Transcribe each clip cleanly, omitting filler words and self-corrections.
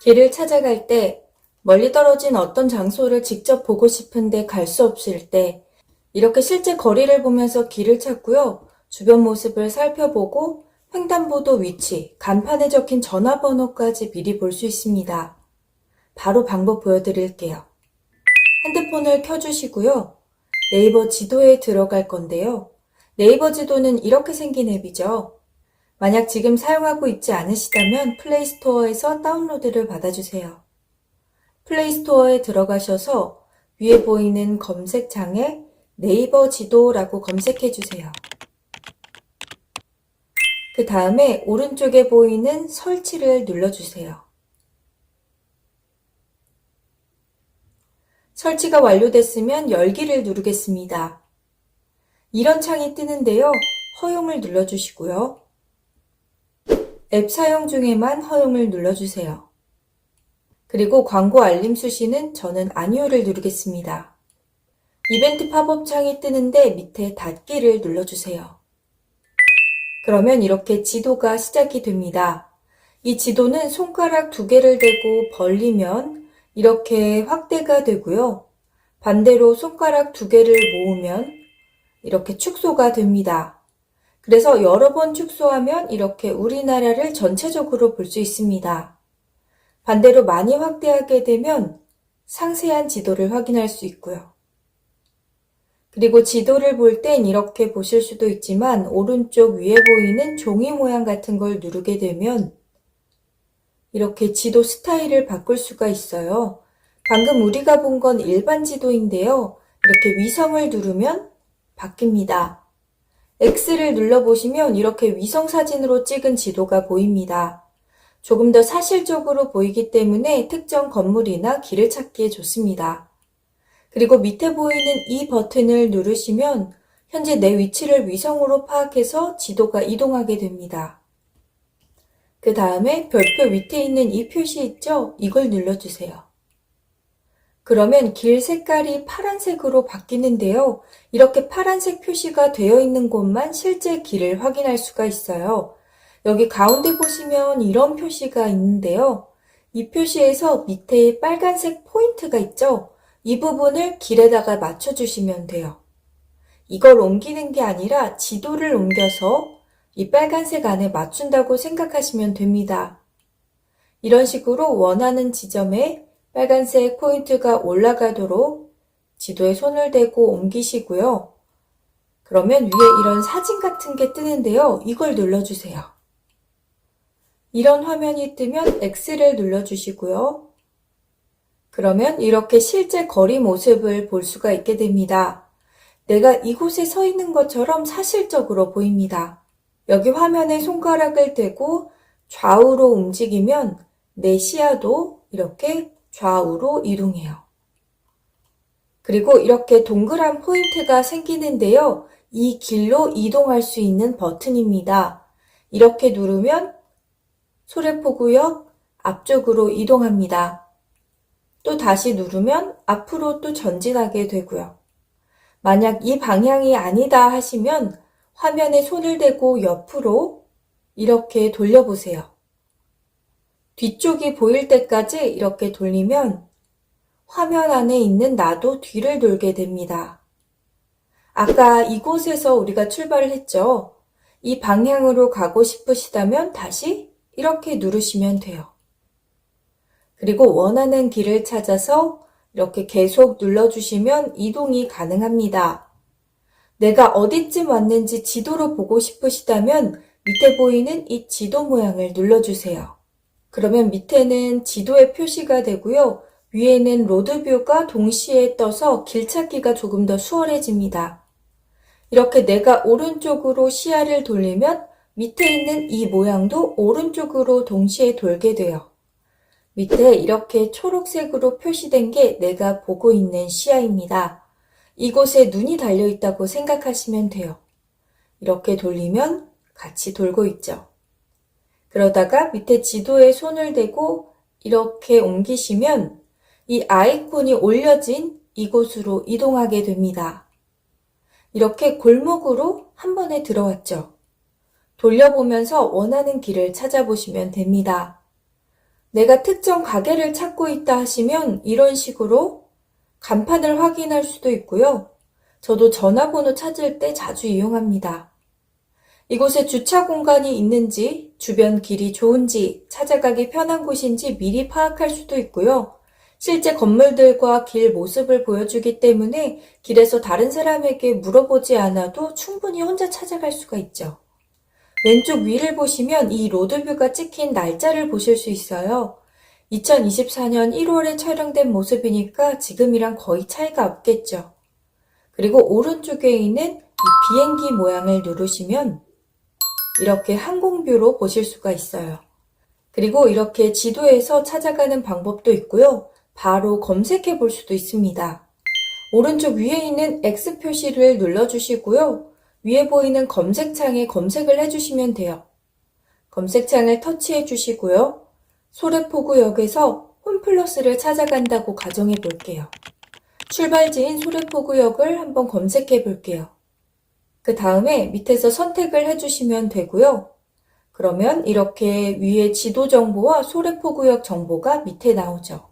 길을 찾아갈 때, 멀리 떨어진 어떤 장소를 직접 보고 싶은데 갈 수 없을 때, 이렇게 실제 거리를 보면서 길을 찾고요. 주변 모습을 살펴보고 횡단보도 위치, 간판에 적힌 전화번호까지 미리 볼 수 있습니다. 바로 방법 보여드릴게요. 핸드폰을 켜주시고요. 네이버 지도에 들어갈 건데요. 네이버 지도는 이렇게 생긴 앱이죠. 만약 지금 사용하고 있지 않으시다면 플레이스토어에서 다운로드를 받아주세요. 플레이스토어에 들어가셔서 위에 보이는 검색창에 네이버 지도라고 검색해주세요. 그 다음에 오른쪽에 보이는 설치를 눌러주세요. 설치가 완료됐으면 열기를 누르겠습니다. 이런 창이 뜨는데요. 허용을 눌러주시고요. 앱 사용 중에만 허용을 눌러주세요. 그리고 광고 알림 수시는 저는 아니오를 누르겠습니다. 이벤트 팝업 창이 뜨는데 밑에 닫기를 눌러주세요. 그러면 이렇게 지도가 시작이 됩니다. 이 지도는 손가락 2개를 대고 벌리면 이렇게 확대가 되고요. 반대로 손가락 2개를 모으면 이렇게 축소가 됩니다. 그래서 여러 번 축소하면 이렇게 우리나라를 전체적으로 볼 수 있습니다. 반대로 많이 확대하게 되면 상세한 지도를 확인할 수 있고요. 그리고 지도를 볼 땐 이렇게 보실 수도 있지만 오른쪽 위에 보이는 종이 모양 같은 걸 누르게 되면 이렇게 지도 스타일을 바꿀 수가 있어요. 방금 우리가 본 건 일반 지도인데요. 이렇게 위성을 누르면 바뀝니다. X를 눌러보시면 이렇게 위성 사진으로 찍은 지도가 보입니다. 조금 더 사실적으로 보이기 때문에 특정 건물이나 길을 찾기에 좋습니다. 그리고 밑에 보이는 이 버튼을 누르시면 현재 내 위치를 위성으로 파악해서 지도가 이동하게 됩니다. 그 다음에 별표 밑에 있는 이 표시 있죠? 이걸 눌러주세요. 그러면 길 색깔이 파란색으로 바뀌는데요. 이렇게 파란색 표시가 되어 있는 곳만 실제 길을 확인할 수가 있어요. 여기 가운데 보시면 이런 표시가 있는데요. 이 표시에서 밑에 빨간색 포인트가 있죠? 이 부분을 길에다가 맞춰주시면 돼요. 이걸 옮기는 게 아니라 지도를 옮겨서 이 빨간색 안에 맞춘다고 생각하시면 됩니다. 이런 식으로 원하는 지점에 빨간색 포인트가 올라가도록 지도에 손을 대고 옮기시고요. 그러면 위에 이런 사진 같은 게 뜨는데요. 이걸 눌러주세요. 이런 화면이 뜨면 X를 눌러주시고요. 그러면 이렇게 실제 거리 모습을 볼 수가 있게 됩니다. 내가 이곳에 서 있는 것처럼 사실적으로 보입니다. 여기 화면에 손가락을 대고 좌우로 움직이면 내 시야도 이렇게 좌우로 이동해요. 그리고 이렇게 동그란 포인트가 생기는데요. 이 길로 이동할 수 있는 버튼입니다. 이렇게 누르면 소래포구역 앞쪽으로 이동합니다. 또 다시 누르면 앞으로 또 전진하게 되고요. 만약 이 방향이 아니다 하시면 화면에 손을 대고 옆으로 이렇게 돌려보세요. 뒤쪽이 보일 때까지 이렇게 돌리면 화면 안에 있는 나도 뒤를 돌게 됩니다. 아까 이곳에서 우리가 출발을 했죠. 이 방향으로 가고 싶으시다면 다시 이렇게 누르시면 돼요. 그리고 원하는 길을 찾아서 이렇게 계속 눌러주시면 이동이 가능합니다. 내가 어디쯤 왔는지 지도로 보고 싶으시다면 밑에 보이는 이 지도 모양을 눌러주세요. 그러면 밑에는 지도의 표시가 되고요. 위에는 로드뷰가 동시에 떠서 길 찾기가 조금 더 수월해집니다. 이렇게 내가 오른쪽으로 시야를 돌리면 밑에 있는 이 모양도 오른쪽으로 동시에 돌게 돼요. 밑에 이렇게 초록색으로 표시된 게 내가 보고 있는 시야입니다. 이곳에 눈이 달려 있다고 생각하시면 돼요. 이렇게 돌리면 같이 돌고 있죠. 그러다가 밑에 지도에 손을 대고 이렇게 옮기시면 이 아이콘이 올려진 이곳으로 이동하게 됩니다. 이렇게 골목으로 한 번에 들어왔죠. 돌려보면서 원하는 길을 찾아보시면 됩니다. 내가 특정 가게를 찾고 있다 하시면 이런 식으로 간판을 확인할 수도 있고요. 저도 전화번호 찾을 때 자주 이용합니다. 이곳에 주차 공간이 있는지, 주변 길이 좋은지, 찾아가기 편한 곳인지 미리 파악할 수도 있고요. 실제 건물들과 길 모습을 보여주기 때문에 길에서 다른 사람에게 물어보지 않아도 충분히 혼자 찾아갈 수가 있죠. 왼쪽 위를 보시면 이 로드뷰가 찍힌 날짜를 보실 수 있어요. 2024년 1월에 촬영된 모습이니까 지금이랑 거의 차이가 없겠죠. 그리고 오른쪽에 있는 이 비행기 모양을 누르시면 이렇게 항공뷰로 보실 수가 있어요. 그리고 이렇게 지도에서 찾아가는 방법도 있고요. 바로 검색해 볼 수도 있습니다. 오른쪽 위에 있는 X 표시를 눌러주시고요. 위에 보이는 검색창에 검색을 해주시면 돼요. 검색창을 터치해 주시고요. 소래포구역에서 홈플러스를 찾아간다고 가정해 볼게요. 출발지인 소래포구역을 한번 검색해 볼게요. 그 다음에 밑에서 선택을 해주시면 되고요. 그러면 이렇게 위에 지도 정보와 소래포구역 정보가 밑에 나오죠.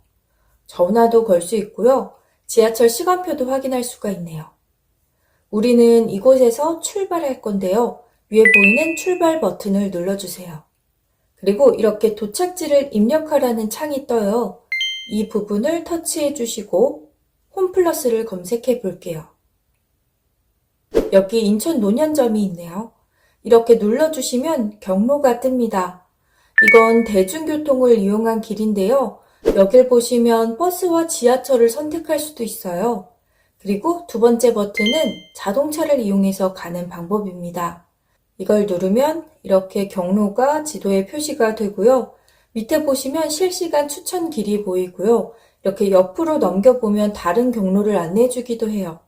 전화도 걸 수 있고요. 지하철 시간표도 확인할 수가 있네요. 우리는 이곳에서 출발할 건데요. 위에 보이는 출발 버튼을 눌러주세요. 그리고 이렇게 도착지를 입력하라는 창이 떠요. 이 부분을 터치해 주시고 홈플러스를 검색해 볼게요. 여기 인천 논현점이 있네요. 이렇게 눌러주시면 경로가 뜹니다. 이건 대중교통을 이용한 길인데요. 여길 보시면 버스와 지하철을 선택할 수도 있어요. 그리고 두 번째 버튼은 자동차를 이용해서 가는 방법입니다. 이걸 누르면 이렇게 경로가 지도에 표시가 되고요. 밑에 보시면 실시간 추천 길이 보이고요. 이렇게 옆으로 넘겨보면 다른 경로를 안내해주기도 해요.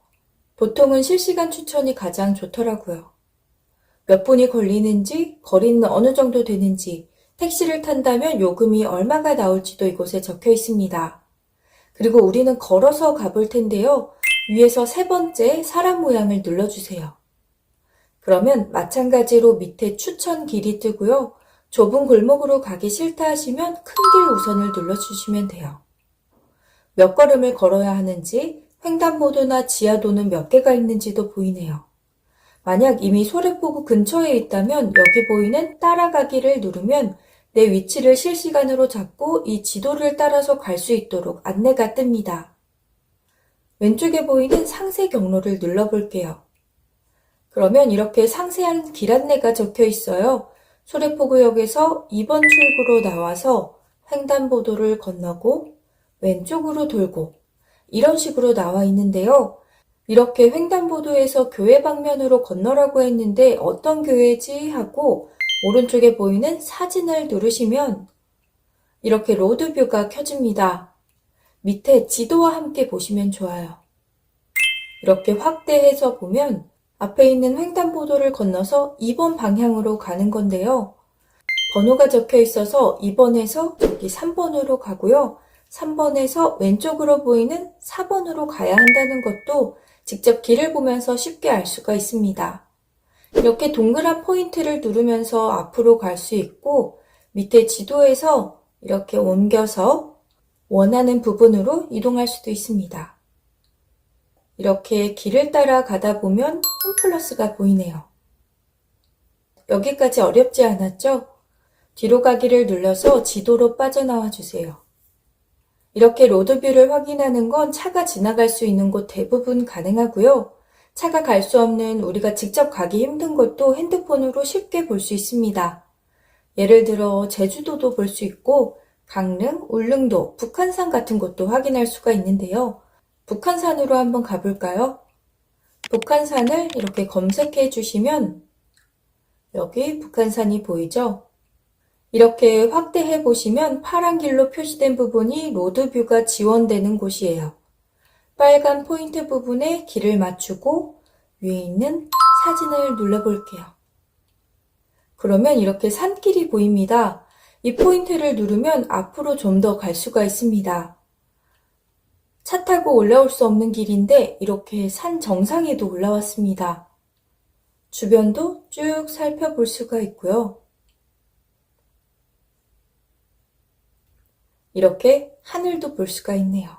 보통은 실시간 추천이 가장 좋더라고요. 몇 분이 걸리는지, 거리는 어느 정도 되는지, 택시를 탄다면 요금이 얼마가 나올지도 이곳에 적혀 있습니다. 그리고 우리는 걸어서 가볼 텐데요. 위에서 세 번째 사람 모양을 눌러주세요. 그러면 마찬가지로 밑에 추천 길이 뜨고요. 좁은 골목으로 가기 싫다 하시면 큰 길 우선을 눌러주시면 돼요. 몇 걸음을 걸어야 하는지, 횡단보도나 지하도는 몇 개가 있는지도 보이네요. 만약 이미 소래포구 근처에 있다면 여기 보이는 따라가기를 누르면 내 위치를 실시간으로 잡고 이 지도를 따라서 갈 수 있도록 안내가 뜹니다. 왼쪽에 보이는 상세 경로를 눌러볼게요. 그러면 이렇게 상세한 길 안내가 적혀 있어요. 소래포구역에서 2번 출구로 나와서 횡단보도를 건너고 왼쪽으로 돌고 이런 식으로 나와 있는데요. 이렇게 횡단보도에서 교회 방면으로 건너라고 했는데 어떤 교회지 하고 오른쪽에 보이는 사진을 누르시면 이렇게 로드뷰가 켜집니다. 밑에 지도와 함께 보시면 좋아요. 이렇게 확대해서 보면 앞에 있는 횡단보도를 건너서 2번 방향으로 가는 건데요. 번호가 적혀 있어서 2번에서 여기 3번으로 가고요. 3번에서 왼쪽으로 보이는 4번으로 가야 한다는 것도 직접 길을 보면서 쉽게 알 수가 있습니다. 이렇게 동그란 포인트를 누르면서 앞으로 갈 수 있고 밑에 지도에서 이렇게 옮겨서 원하는 부분으로 이동할 수도 있습니다. 이렇게 길을 따라 가다 보면 홈플러스가 보이네요. 여기까지 어렵지 않았죠? 뒤로 가기를 눌러서 지도로 빠져나와 주세요. 이렇게 로드뷰를 확인하는 건 차가 지나갈 수 있는 곳 대부분 가능하고요. 차가 갈 수 없는 우리가 직접 가기 힘든 곳도 핸드폰으로 쉽게 볼 수 있습니다. 예를 들어 제주도도 볼 수 있고 강릉, 울릉도, 북한산 같은 곳도 확인할 수가 있는데요. 북한산으로 한번 가볼까요? 북한산을 이렇게 검색해 주시면 여기 북한산이 보이죠? 이렇게 확대해 보시면 파란 길로 표시된 부분이 로드뷰가 지원되는 곳이에요. 빨간 포인트 부분에 길을 맞추고 위에 있는 사진을 눌러볼게요. 그러면 이렇게 산길이 보입니다. 이 포인트를 누르면 앞으로 좀 더 갈 수가 있습니다. 차 타고 올라올 수 없는 길인데 이렇게 산 정상에도 올라왔습니다. 주변도 쭉 살펴볼 수가 있고요. 이렇게 하늘도 볼 수가 있네요.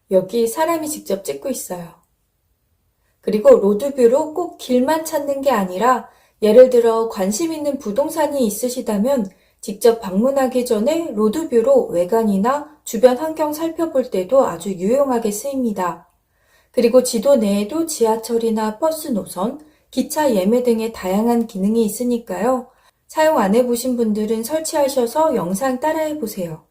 여기 사람이 직접 찍고 있어요. 그리고 로드뷰로 꼭 길만 찾는 게 아니라 예를 들어 관심 있는 부동산이 있으시다면 직접 방문하기 전에 로드뷰로 외관이나 주변 환경 살펴볼 때도 아주 유용하게 쓰입니다. 그리고 지도 내에도 지하철이나 버스 노선, 기차 예매 등의 다양한 기능이 있으니까요. 사용 안 해보신 분들은 설치하셔서 영상 따라해 보세요.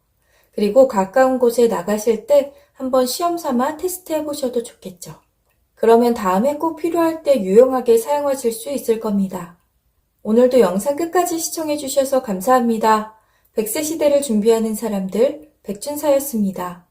그리고 가까운 곳에 나가실 때 한번 시험 삼아 테스트 해보셔도 좋겠죠. 그러면 다음에 꼭 필요할 때 유용하게 사용하실 수 있을 겁니다. 오늘도 영상 끝까지 시청해 주셔서 감사합니다. 100세 시대를 준비하는 사람들 백준사였습니다.